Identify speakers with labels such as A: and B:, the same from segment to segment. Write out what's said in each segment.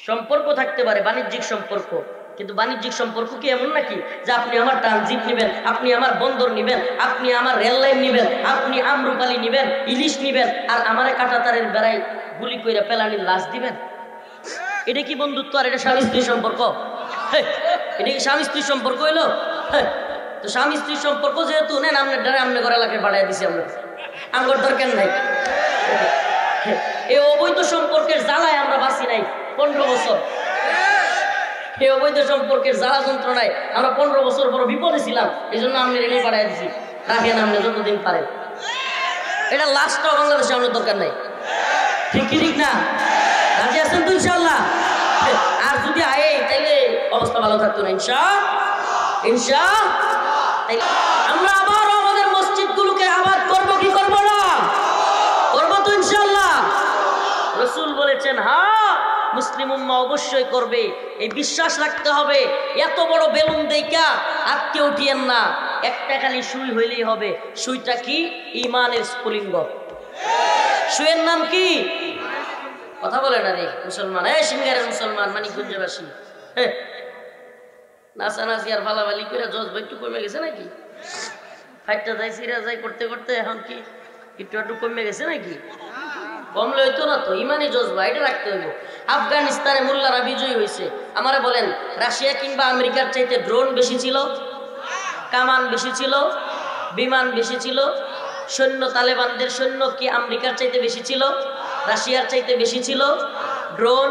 A: সম্পর্ক থাকতে পারে, বাণিজ্যিক সম্পর্ক, কিন্তু বাণিজ্যিক সম্পর্ক কি এমন নাকি যে আপনি আমার ট্রানজিট নেবেন, আপনি আমার বন্দর নেবেন, আপনি আমার রেল লাইন নেবেন, আপনি আমরুপালি নেবেন, ইলিশ নেবেন, আর আমারে কাঁটাতারের বেড়ায় গুলি কইরা পেলানির লাশ দিবেন? এটা কি বন্ধুত্ব? আর এটা স্বামী স্ত্রীর সম্পর্ক? এটা কি স্বামী স্ত্রীর সম্পর্ক হইলো? তো স্বামী স্ত্রীর সম্পর্ক যেহেতু নেন, আপনার দ্বারা আপনি ঘরে এলাকায় বাড়াই দিছি আমরা, আমার দরকার নাই। এই অবৈধ সম্পর্কের জ্বালায় আমরা বাঁচি নাই 15 বছর। এই অবৈধ সম্পর্কের জ্বালা যন্ত্রণায় আমরা 15 বছর বড় বিপদে ছিলাম। এই জন্য আমি রেলে বাড়াই দিছি, রাখেন আপনি যতদিন পারেন। এটা লাস্টটাও বাংলাদেশে আমাদের দরকার নাই। ঠিক কি ঠিক না? রাজি আছেন তো ইনশাআল্লাহ? আর যদি আয়ে তাইলে অবস্থা ভালো থাকতো না ইনশাআল্লাহ। আমরা আবার আমাদের মসজিদগুলোকে আবাদ করব কি করব না? করব তো ইনশাআল্লাহ। রাসূল বলেছেন হ্যাঁ, মুসলিম উম্মাহ অবশ্যই করবে, এই বিশ্বাস রাখতে হবে। এত বড় বেলুন দেইকা আটকে উঠিয়েন না, একটা খালি সুই হইলেই হবে। সুইটা কি? ঈমানের স্ফুলিঙ্গ। সুইয়ের নাম কি? কথা বলে না রে মুসলমান, এই সিঙ্গারের মুসলমান, মানিকগঞ্জবাসী, নাচানাচি আর ফালাফালি করে জজবা একটু কমে গেছে নাকি? ফাইটটা যাই সিরা যাই করতে করতে এখন কি একটু কমে গেছে নাকি? কমলে হইতো না তো, ইমানি জজবা এটা রাখতে হইব। আফগানিস্তানে মোল্লারা বিজয়ী হয়েছে, আমারে বলেন রাশিয়া কিংবা আমেরিকার চাইতে ড্রোন বেশি ছিল, কামান বেশি ছিল, বিমান বেশি ছিল? সৈন্য, তালেবানদের সৈন্য কি আমেরিকার চাইতে বেশি ছিল, রাশিয়ার চাইতে বেশি ছিল? ড্রোন,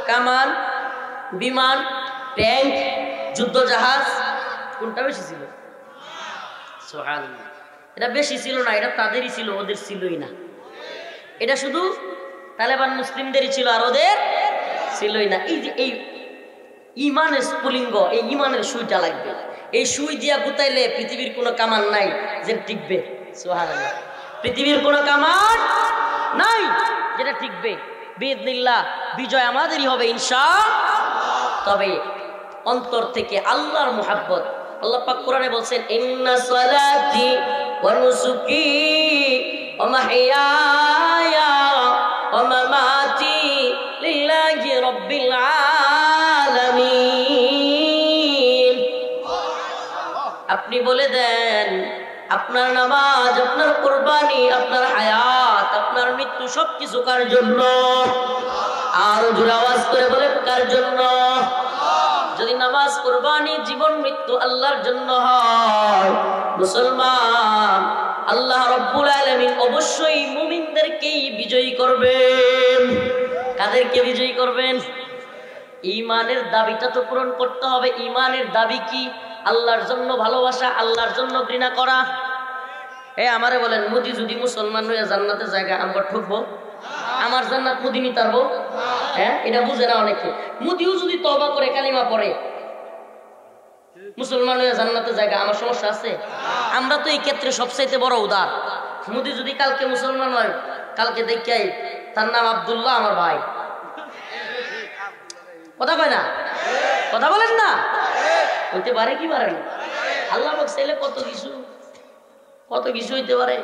A: কামান, বিমান, ট্যাঙ্ক, যুদ্ধজাহাজ, কোনটা বেশি ছিল? সুবহানাল্লাহ। এটা বেশি ছিল না, এটা তাদেরই ছিল, ওদের ছিলই না। এটা শুধু তালেবান মুসলিমদেরই ছিল, আর ওদের ছিলই না। এই যে এই ইমানের স্ফুলিঙ্গ, এই ইমানের সুইটা লাগবে। এই সুই দিয়া গুতাইলে পৃথিবীর কোনো কামান নাই যে টিকবে। সুবহানাল্লাহ। পৃথিবীর কোনো কামান নাই যেটা টিকবে। বিইذনিল্লাহ বিজয় আমাদেরই হবে ইনশাআল্লাহ। তবে অন্তর থেকে আল্লাহর মুহাব্বত। আল্লাহ পাক কোরআনে বলছেন ইন্না সালাতি ওয়া নুসুকি ওয়া মাহইয়ায়া ওয়া মামাতি লিল্লাহি রাব্বিল আলামিন। আপনি বলে দেন আপনার নামাজ, আপনার কুরবানি, আপনার হায়াত, আপনার মৃত্যু সবকিছু কার জন্য? আর জোরে আওয়াজ করে বলে কার জন্য? যদি নামাজ, কুরবানি, জীবন, মৃত্যু আল্লাহর জন্য হয়, মুসলমান, আল্লাহ রাব্বুল আলামিন অবশ্যই মুমিনদেরকেই বিজয়ী করবেন। কাদেরকে বিজয়ী করবেন? ঈমানের দাবিটা তো পূরণ করতে হবে। ঈমানের দাবি কি? আল্লাহর জন্য ভালোবাসা, আল্লাহর জন্য ঘৃণা করা। আমারে বলেন মুদি যদি মুসলমান হয়ে জান্নাতে জায়গা আমরা ঠকবো? আমার জান্নাত মুদি নিতে পারবো? এটা বুঝে না অনেকে। মুদিও যদি তওবা করে কালিমা পড়ে মুসলমান হয়ে জান্নাতে জায়গা, আমার সমস্যা আছে? আমরা তো এই ক্ষেত্রে সবচাইতে বড় উদার। মুদি যদি কালকে মুসলমান হয়, কালকে দেখাই তার নাম আব্দুল্লাহ, আমার ভাই। কথা কয় না? কথা বলেন না? হইতে পারে কি পারে না? আল্লাহ পাক চাইলে কত কিছু হইতে পারে।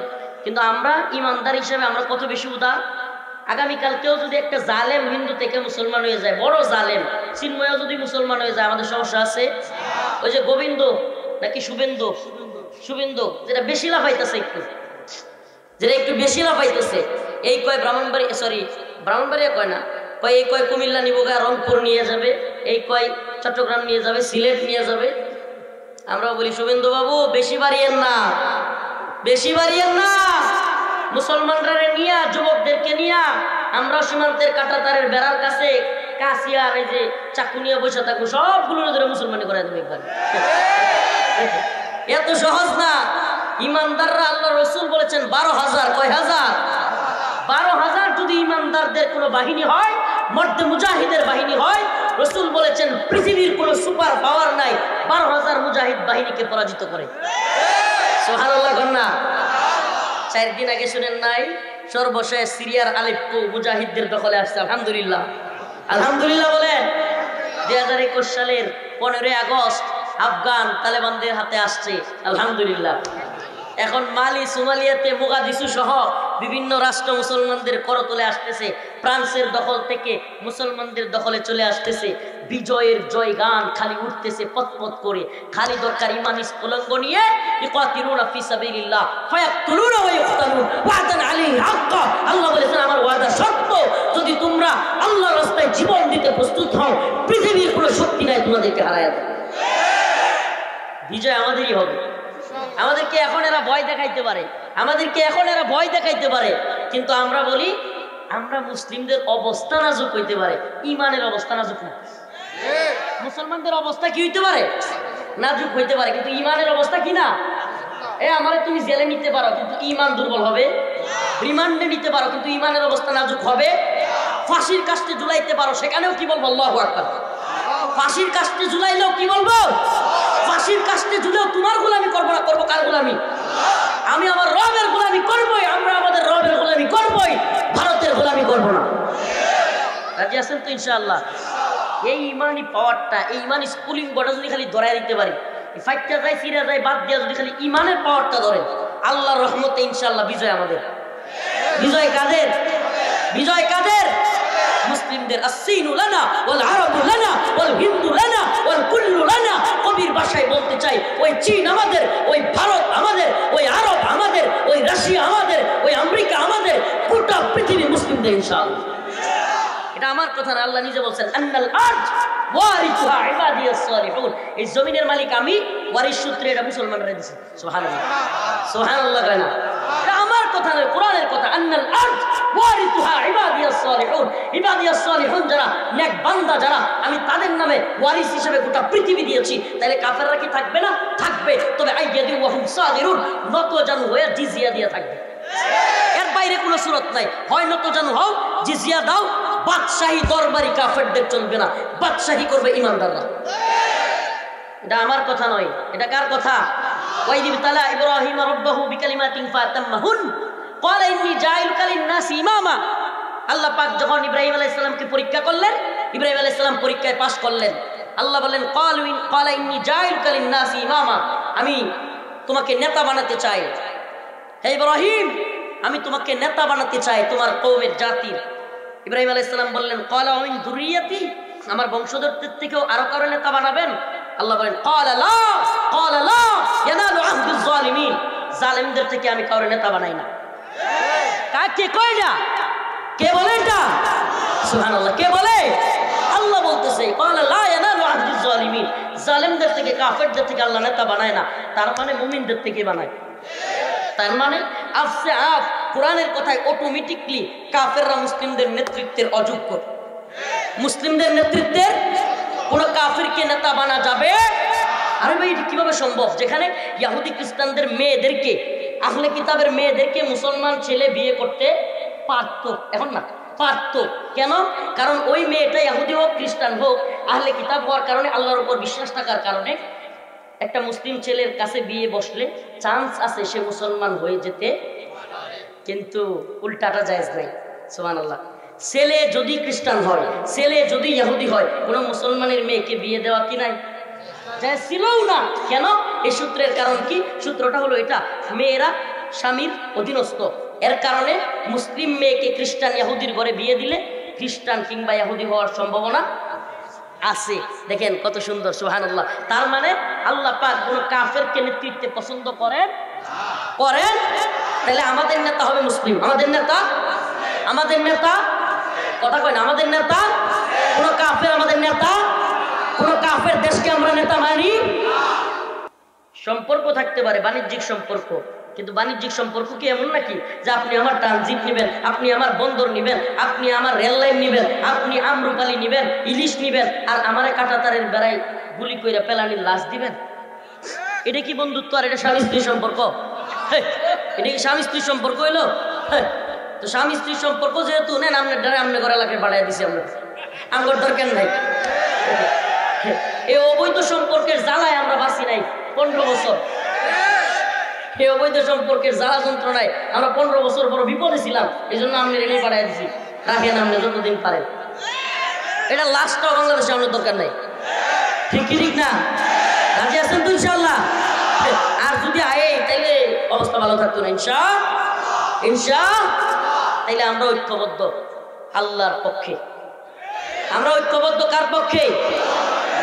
A: কিন্তু আমরা ইমানদার হিসেবে আমরা কত বেশি উদার। আগামীকালকেও যদি একটা জালেম হিন্দু থেকে মুসলমান হয়ে যায়, বড় জালেম চিন্ময়ও যদি মুসলমান হয়ে যায়, আমাদের সমস্যা আছে? ওই যে গোবিন্দ নাকি শুভেন্দু যেটা বেশি লাফাইতেছে, যেটা একটু বেশি লাফাইতেছে, এই কয় ব্রাহ্মণবাড়িয়া কয় না, কয় এই কয় কুমিল্লা নিব, রংপুর নিয়ে যাবে, এই কয় চট্টগ্রাম নিয়ে যাবে, সিলেট নিয়ে যাবে। আমরা বলি শুভেন্দু বাবু বেশি বাড়িয়েন না, মুসলমানরা নিয়া, যুবকদেরকে নিয়া আমরা সীমান্তের কাঁটাতারের বেড়ার কাছে কাশিয়ার এই যে চাকু নিয়ে বসে থাকবো, সবগুলো ধরে মুসলমানি করে দেবে একবার। এত সহজ না। ইমানদাররা, আল্লাহ রাসূল বলেছেন 12,000। কয় হাজার? 12,000 যদি ইমানদারদের কোনো বাহিনী হয়, মর্দে মুজাহিদের বাহিনী হয়, রাসূল বলেছেন পৃথিবীর কোনো সুপার পাওয়ার নাই 12,000 মুজাহিদ বাহিনীকে পরাজিত করে। সুবহানাল্লাহ। কন্যা 4 দিন আগে শুনেন নাই, সর্বশেষ সিরিয়ার আলেপ্পো মুজাহিদদের দখলে আসছে। আলহামদুলিল্লাহ বলেন। 2021 সালের 15 আগস্ট আফগান তালেবানদের হাতে আসছে। আলহামদুলিল্লাহ। এখন মালি, সোমালিয়াতে মোগাদিসু সহ বিভিন্ন রাষ্ট্র মুসলমানদের করতলে আসতেছে, ফ্রান্সের দখল থেকে মুসলমানদের দখলে চলে আসতেছে, বিজয়ের জয় গান খালি উঠতেছে পতপত করে, খালি দরকার ইমানি স্ফুলঙ্গ নিয়ে ইকাতিলুনা ফি সাবিলিল্লাহ ফায়াকতুলুনা ওয়া ইকতালুন ওয়াদান আলাইহি হাক্কা। আল্লাহ বলেছেন আমার ওয়াদা সত্য, যদি তোমরা আল্লাহর রাস্তায় জীবন দিতে প্রস্তুত হও পৃথিবীর কোনো শক্তি নাই তোমাদেরকে হারায় দেবে। বিজয় আমাদেরই হবে। আমাদেরকে এখন এরা ভয় দেখাইতে পারে, আমাদেরকে এখন এরা ভয় দেখাইতে পারে, কিন্তু আমরা বলি আমরা মুসলিমদের অবস্থা নাজুক হইতে পারে, ইমানের অবস্থা নাজুক না। মুসলমানদের অবস্থা কি হইতে পারে? নাজুক হইতে পারে, কিন্তু ইমানের অবস্থা কি না। আমারে তুমি জেলে নিতে পারো কিন্তু ইমান দুর্বল হবে, রিমান্ডে নিতে পারো কিন্তু ইমানের অবস্থা নাজুক হবে, ফাঁসির কাস্টে ঝুলাইতে পারো সেখানেও কি বলবো আল্লাহু আকবার। ফাঁসির কাস্টে ঝুলাইলেও কি বলবো? ফাঁসির কাস্টে ঝুলেও তোমার গোলামি করবো না, করবো কার গোলামি? আমি আমার রবের গোলামি করবোই, আমরা আমাদের রবের গোলামি করবোই, ভারতের গোলামি করবো না। রাজি আছেন তো ইনশাআল্লাহ? এই ইমানি পাওয়ারটা, এই ইমানি স্কুলিং বটা যদি খালি ধরাই দিতে পারি, ফাইটটা যায় সিরা যায় বাদ দিয়া যদি খালি ইমানের পাওয়ারটা ধরে, আল্লাহর রহমতে ইনশাআল্লাহ বিজয় আমাদের। বিজয় কাদের? বিজয় কাদের? মুসলিমদের। আসসিনু লানা ওয়াল আরাবু লানা ওয়াল হিন্দু লানা ওয়াল কুল্লু লানা। কবির ভাষায় বলতে চাই ওই চীন আমাদের, ওই ভারত আমাদের, ওই আরব আমাদের, ওই রাশিয়া আমাদের, ওই আমেরিকা আমাদের, গোটা পৃথিবী মুসলিমদের ইনশাআল্লাহ। এটা আমার কথা না, আল্লাহ নিজে বলছেন আন্নাল আরজ ওয়ারিসুহা ইবাদিয়াস সালিহুন। এই জমিনের মালিক আমি, ওয়ারিস সূত্রে এটা মুসলমানরা দিয়েছে। সুবহানাল্লাহ, সুবহানাল্লাহ। কেন? এটা আমার কথা নয়, কোরআনের কথা। আন্নাল আরজ ওয়ারিসুহা ইবাদিয়াস সালিহুন। ইবাদিয়াস সালিহুন যারা নেক বান্দা যারা, আমি তাদের নামে ওয়ারিস হিসেবে গোটা পৃথিবী দিয়েছি। তাহলে কাফেররা কি থাকবে না? থাকবে। তবে আইয়াদি ওয়া হুম সাদিরুন, নত জানু হয়ে জিজিয়া দিয়ে থাকবে। এর বাইরে কোনো সুরত নাই। হয় নত জানু হও, জিজিয়া দাও, বাদশাহী দরবারি কাফেরদের চলবে না, বাদশাহী করবে ইমানদাররা। এটা আমার কথা নয়, এটা কার কথা? ওয়াইদিব তালা ইব্রাহিম রাব্বাহু বিকালিমাতিন ফাতাম্মাহুন ক্বালা ইন্নী জাইলুকা লিন-নাসি ইমামা। আল্লাহ পাক যখন ইব্রাহিম আলাইহিস সালামকে পরীক্ষা করলেন, ইব্রাহিম আলাইহিস সালাম পরীক্ষায় পাস করলেন। আল্লাহ বলেন ক্বালা ইন্নী জাইলুকা লিন-নাসি ইমামা, আমি তোমাকে নেতা বানাতে চাই। হে ইব্রাহিম, আমি তোমাকে নেতা বানাতে চাই তোমার কওমের জাতির। ইব্রাহিম আলাইহিস সালাম বললেন ক্বালা ওয়া মিন যুররিয়াতি, আমার বংশধরদের থেকেও আরো কারো নেতা বানাবেন? আল্লাহ বলেন ক্বালা লা ইয়ানালু আহদুজ জালিমিন, জালেমদের থেকে আমি কারো নেতা বানাই না। কাকে কয় না? কে বলে এটা? সুবহানাল্লাহ। কে বলে? আল্লাহ বলতেছে ক্বালা লা ইয়ানালু আহদুজ জালিমিন, জালেমদের থেকে কাফেরদের থেকে আল্লাহ নেতা বানায় না। তার মানে মুমিনদের থেকে বানায়। তার মানে আফসে আফ কোরআনের কথায় অটোমেটিকলি কাফেররা মুসলিমদের নেতৃত্বের অযোগ্য। মুসলিমদের নেতৃত্বের কোন কাফিরকে নেতা বানা যাবে? আরে ভাই, কিভাবে সম্ভব? যেখানে ইহুদি খ্রিস্টানদের মেয়েদেরকে, আহলে কিতাবের মেয়েদেরকে মুসলমান ছেলে বিয়ে করতে পারতো, এখন না পারতো। কেন? কারণ ওই মেয়েটা ইহুদি হোক খ্রিস্টান হোক, আহলে কিতাব হওয়ার কারণে, আল্লাহর উপর বিশ্বাস থাকার কারণে একটা মুসলিম ছেলের কাছে বিয়ে বসলে চান্স আছে সে মুসলমান হয়ে যেতে, কিন্তু উল্টাটা জায়েজ নাই। সুবহানাল্লাহ। ছেলে যদি খ্রিস্টান হয়, ছেলে যদি ইহুদি হয়, কোনো মুসলমানের মেয়েকে বিয়ে দেওয়া কি নাই? জায়েজ ছিলও না। কেন? এই সূত্রের কারণ কি? সূত্রটা হলো এটা, মেয়েরা স্বামীর অধীনস্থ। এর কারণে মুসলিম মেয়েকে খ্রিস্টান ইহুদির ঘরে বিয়ে দিলে খ্রিস্টান কিংবা ইহুদি হওয়ার সম্ভাবনা আছে। দেখেন কত সুন্দর, সুবহানাল্লাহ। তার মানে আল্লাহ পাক কোন কাফেরকে নেতৃত্বে পছন্দ করেন। তাহলে আমাদের নেতা হবে মুসলিম। আমাদের নেতা, আমাদের নেতা, কথা কয় না, আমাদের নেতা কোন কাফের আমাদের নেতা, কোন কাফের দেশকে আমরা নেতা মানি। সম্পর্ক থাকতে পারে, বাণিজ্যিক সম্পর্ক, কিন্তু বাণিজ্যিক সম্পর্ক কি এমন নাকি যে আপনি আমার ট্রানজিট নিবেন, আপনি আমার বন্দর নিবেন, আপনি আমার রেল লাইন নিবেন, আপনি আমরুপালি নিবেন, ইলিশ নিবেন, আর আমারে কাঁটাতারের বেড়ায় গুলি কইরা পেলানির লাশ দিবেন? এটা কি বন্ধুত্ব? আর এটা স্বামী স্ত্রী সম্পর্ক? এটা কি স্বামী স্ত্রী সম্পর্ক হইলো? তো স্বামী স্ত্রী সম্পর্ক যেহেতু নেন, আপনার দ্বারা আপনার ঘরে এলাকায় বাড়াই দিছি আমরা, আমার দরকার নাই। এই অবৈধ সম্পর্কের জ্বালায় আমরা বাঁচি নাই 15 বছর। এই অবৈধ সম্পর্কের জ্বালা যন্ত্রণায় আমরা 15 বছর বড় বিপদে ছিলাম। এই জন্য আমি রেডি পাঠাই দিছি, রাখেন আপনি যতদিন পারেন। এটা লাস্টটাও বাংলাদেশে আমাদের দরকার নাই। ঠিক কি ঠিক না? রাজি আছেন তো ইনশাআল্লাহ? আর যদি আয়ে তাইলে অবস্থা ভালো থাকতো না ইনশাআল্লাহ। তাইলে আমরা ঐক্যবদ্ধ আল্লাহর পক্ষে। আমরা ঐক্যবদ্ধ কার পক্ষে?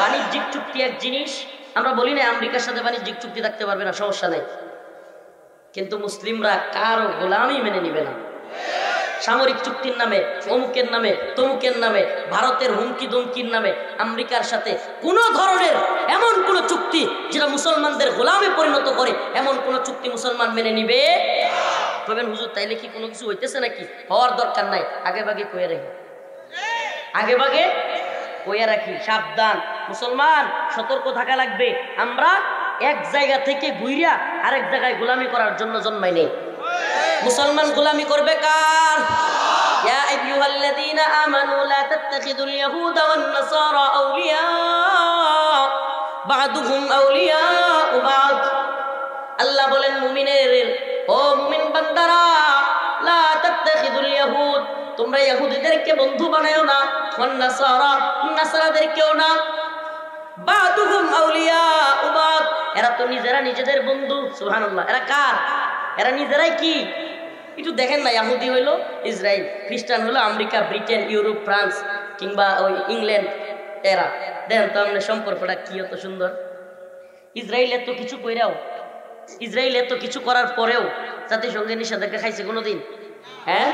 A: বাণিজ্যিক চুক্তি এক জিনিস, আমরা বলি না আমেরিকার সাথে বাণিজ্যিক চুক্তি থাকতে পারবে না, সমস্যা নেই, কিন্তু মুসলিমরা কারো গোলামি মেনে নিবে না। সামরিক চুক্তির নামে, অমুকের নামে, তমুকের নামে, ভারতের হুমকি ধমকির নামে আমেরিকার সাথে কোনো ধরনের এমন কোন চুক্তি যেটা মুসলমানদের গোলামে পরিণত করে, এমন কোন চুক্তি মুসলমান মেনে নিবে? বলবেন হুজুর তাইলে কি কোনো কিছু হইতেছে নাকি? হওয়ার দরকার নাই, আগে ভাগে কয়ে রাখি, আগে ভাগে কয়ে রাখি। সাবধান মুসলমান, সতর্ক থাকা লাগবে। আমরা এক জায়গা থেকে ঘুরিয়া আরেক জায়গায় গোলামি করার জন্য জন্মাই নেই। মুসলমান গোলামি করবে কার? ইয়া আইয়ুহাল্লাযীনা আমানু লা তাত্তাখিযুল ইয়াহুদা ওয়ান নাসারা আউলিয়া বা'দুহুম আউলিয়াউ বা'দ। আল্লাহ বলেন মুমিনের, ও মুমিন বান্দারা, লা তাত্তাখিযুল ইয়াহুদ, তোমরা ইহুদিদেরকে বন্ধু বানায়ো না, ওয়ান নাসারা, নাসারাদেরকেও না, বা'দুহুম আউলিয়াউ বা'দ, এরা তো নিজেরা নিজেদের বন্ধু। সুবহানাল্লাহ। এরা কার? এরা নিজেরাই কি? একটু দেখেন না, ইহুদি হইলো ইসরায়েল, খ্রিস্টান হলো আমেরিকা, ব্রিটেন, ইউরোপ, ফ্রান্স কিংবা ওই ইংল্যান্ড। এরা দেখেন তো আমাদের সম্পর্কটা কি এত সুন্দর। ইসরায়েল এত কিছু কইরাও, ইসরায়েল এত কিছু করার পরেও জাতিসংঘের নিষেধাজ্ঞা খাইছে কোনোদিন? হ্যাঁ,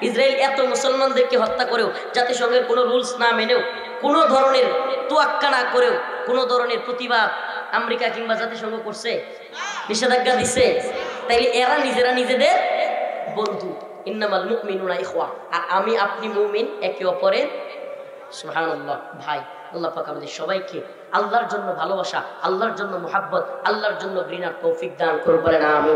A: ইসরায়েল এত মুসলমানদেরকে হত্যা করেও, জাতিসংঘের কোনো রুলস না মেনেও, কোনো ধরনের তোয়াক্কা না করেও, কোনো ধরনের প্রতিবাদ আমেরিকা কিংবা জাতিসংঘ করছে? নিষেধাজ্ঞা দিছে। তাইলে এরা নিজেরা নিজেদের বন্ধু। ইন্নামাল মুমিনুনা ইখওয়া, আর আমি আপনি মুমিন একে অপরের। সুবহানাল্লাহ। ভাই, আল্লাহ পাক আমাদের সবাইকে আল্লাহর জন্য ভালোবাসা, আল্লাহর জন্য মুহাব্বত, আল্লাহর জন্য ঘৃণার তৌফিক দান করুন, বলেন আমিন।